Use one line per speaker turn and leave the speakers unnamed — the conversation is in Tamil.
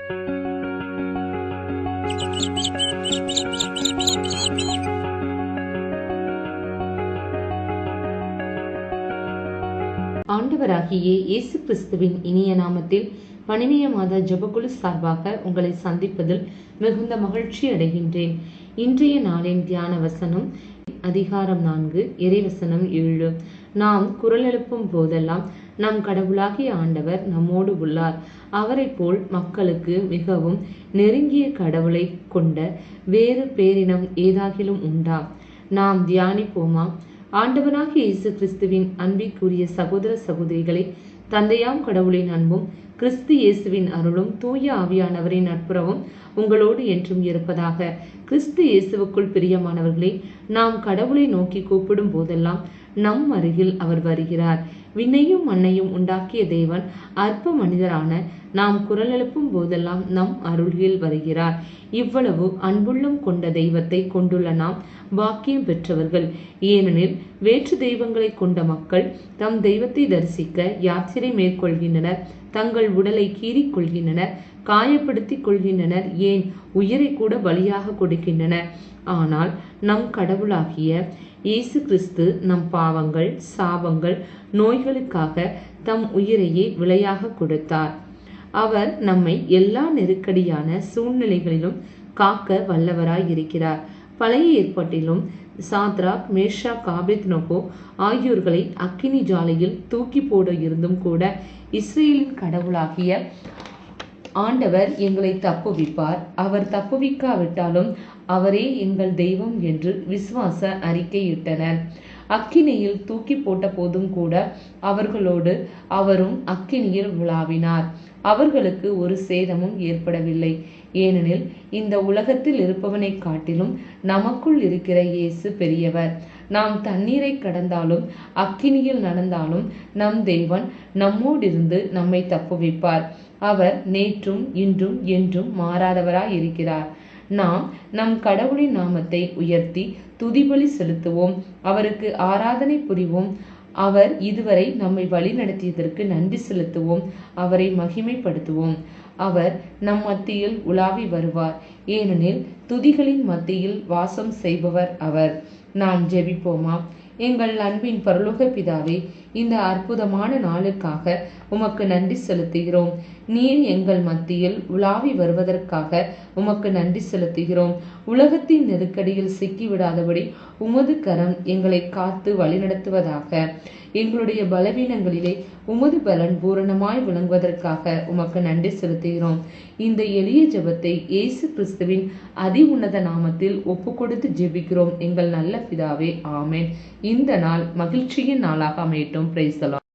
ஆண்டவராகிய இயேசு கிறிஸ்துவின் இனிய நாமத்தில் பணிவிய மாத ஜெபக்குழு சார்பாக உங்களை சந்திப்பதில் மிகுந்த மகிழ்ச்சி அடைகின்றேன். இன்றைய நாளின் தியான வசனம் அதிகாரம் 4 இறைவசனம் 7. நாம் குரல் எழுப்பும் போதெல்லாம் நம் கடவுளாகிய ஆண்டவர் நம்மோடு உள்ளார். அவரை போல் மக்களுக்கு மிகவும் நெருங்கிய கடவுளை கொண்ட வேறு பேரினம் ஏதாகிலும் உண்டா? நாம் தியானிப்போமா? ஆண்டவராகிய இயேசு கிறிஸ்துவின் அன்பிற்குரிய சகோதர சகோதரிகளை, தந்தையாம் கடவுளின் அன்பும் கிறிஸ்து இயேசுவின் அருளும் தூய ஆவியானவரின் நட்புறவும் உங்களோடு என்றும் இருப்பதாக. கிறிஸ்து இயேசுவுக்குள் பிரியமானவர்களே, நாம் கடவுளை நோக்கி கூப்பிடும் போதெல்லாம் நம் அருகில் அவர் வருகிறார். விண்ணையும் மண்ணையும் உண்டாக்கிய தேவன் அற்ப மனிதரான நாம் குரல் எழுப்பும் போதெல்லாம் நம் அருகில் வருகிறார். இவ்வளவு அன்புள்ளம் கொண்ட தெய்வத்தை கொண்டுள்ள நாம் பாக்கியம் பெற்றவர்கள். ஏனெனில் வேற்று தெய்வங்களை கொண்ட மக்கள் தம் தெய்வத்தை தரிசிக்க யாத்திரை மேற்கொள்கின்றனர், தங்கள் உடலை கீறிக் கொள்கின்றனர், காயப்படுத்திக் கொள்கின்றனர், ஏன் உயிரை கூட பலியாக கொடுக்கின்றனர். ஆனால் நம் கடவுளாகிய இயேசு கிறிஸ்து நம் பாவங்கள், சாபங்கள், நோய்களுக்காக தம் உயிரையே விலையாக கொடுத்தார். அவர் நம்மை எல்லா நெருக்கடியான சூழ்நிலைகளிலும் காக்க வல்லவராய் இருக்கிறார். பழைய ஏற்பாட்டிலும் சாத்ராக், மேஷாக், ஆபேத்நேகோ ஆகியோர்களை அக்கினி ஜாலையில் தூக்கி போட இருந்தும் கூட இஸ்ரேலின் கடவுளாகிய ஆண்டவர் எங்களை தப்புவிப்பார், அவர் தப்புவிக்காவிட்டாலும் அவரே எங்கள் தெய்வம் என்று விசுவாச அறிக்கையிட்டனர். அக்கினியில் தூக்கி போட்ட போதும் கூட அவர்களோடு அவரும் அக்கினியில் உலாவினார். அவர்களுக்கு ஒரு சேதமும் ஏற்படவில்லை. ஏனெனில் இந்த உலகத்தில் இருப்பவனை காட்டிலும் நமக்குள் இருக்கிற இயேசு பெரியவர். நாம் தண்ணீரை கடந்தாலும் அக்கினியில் நடந்தாலும் நம் தேவன் நம்மோடிருந்து நம்மை தப்புவிப்பார். அவர் நேற்றும் இன்றும் என்றும் மாறாதவராய் இருக்கிறார். நாம் நம் கடவுளின் நாமத்தை உயர்த்தி துதிபலி செலுத்துவோம், அவருக்கு ஆராதனை புரிவோம். அவர் இதுவரை நம்மை வழி நடத்தியதற்கு நன்றி செலுத்துவோம், அவரை மகிமைப்படுத்துவோம். அவர் நம் மத்தியில் உலாவி வருவார், ஏனெனில் துதிகளின் மத்தியில் வாசம் செய்பவர் அவர். நாம் ஜெபிப்போமா? எங்கள் அன்பின் பரலோக பிதாவே, இந்த அற்புதமான நாளுக்காக உமக்கு நன்றி செலுத்துகிறோம். நீர் எங்கள் மத்தியில் உலாவி வருவதற்காக உமக்கு நன்றி செலுத்துகிறோம். உலகத்தின் நெருக்கடியில் சிக்கிவிடாதபடி உமது கரம் எங்களை காத்து வழிநடத்துவதாக. எங்களுடைய பலவீனங்களிலே உமது பலன் பூரணமாய் விளங்குவதற்காக உமக்கு நன்றி செலுத்துகிறோம். இந்த எளிய ஜெபத்தை இயேசு கிறிஸ்துவின் அதி உன்னத நாமத்தில் ஒப்பு கொடுத்து ஜெபிக்கிறோம் எங்கள் நல்ல பிதாவே, ஆமேன். இந்த நாள் மகிழ்ச்சியின் நாளாக அமையட்டும். Praise the Lord.